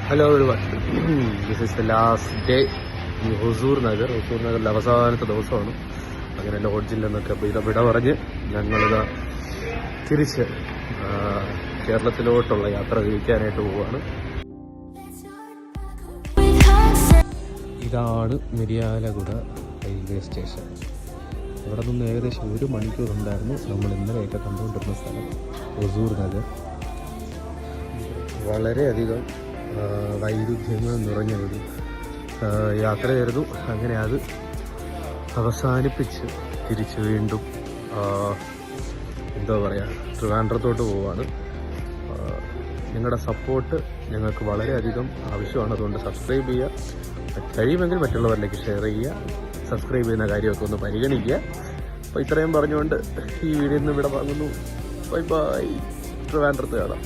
Hello everyone, this is the last day ഈ ഹുസൂർ നഗറിലെ അവസാനത്തെ ദിവസമാണ്. അങ്ങനെ ലോഡ്ജിൽ നിന്നൊക്കെ വിട പറഞ്ഞ് ഞങ്ങളിത് തിരിച്ച് കേരളത്തിലോട്ടുള്ള യാത്ര തിരിക്കാനായിട്ട് പോവുകയാണ്. ഇതാണ് മിരിയാലഗുഡ റെയിൽവേ സ്റ്റേഷൻ. ഇവിടെ നിന്ന് ഏകദേശം 1 മണിക്കൂർ ഉണ്ടായിരുന്നു നമ്മൾ ഇന്നലെയൊക്കെ കണ്ടുകൊണ്ടിരുന്ന സ്ഥലം ഹുസൂർ നഗർ. വളരെയധികം വൈരുദ്ധ്യങ്ങൾ നിറഞ്ഞ ഒരു യാത്രയായിരുന്നു. അങ്ങനെ അത് അവസാനിപ്പിച്ച് തിരിച്ച് വീണ്ടും എന്താ പറയുക, ട്രിവാൻഡ്രത്തോട്ട് പോവുകയാണ്. നിങ്ങളുടെ സപ്പോർട്ട് ഞങ്ങൾക്ക് വളരെയധികം ആവശ്യമാണ്. അതുകൊണ്ട് സബ്സ്ക്രൈബ് ചെയ്യുക, കഴിയുമെങ്കിൽ മറ്റുള്ളവരിലേക്ക് ഷെയർ ചെയ്യുക, സബ്സ്ക്രൈബ് ചെയ്യുന്ന കാര്യമൊക്കെ ഒന്ന് പരിഗണിക്കുക. അപ്പോൾ ഇത്രയും പറഞ്ഞുകൊണ്ട് ഈ വീഡിയോയിൽ നിന്ന് ഇവിടെ വാങ്ങുന്നു. ബൈ ബൈ, ട്രിവാൻഡ്രത്ത് കാണാം.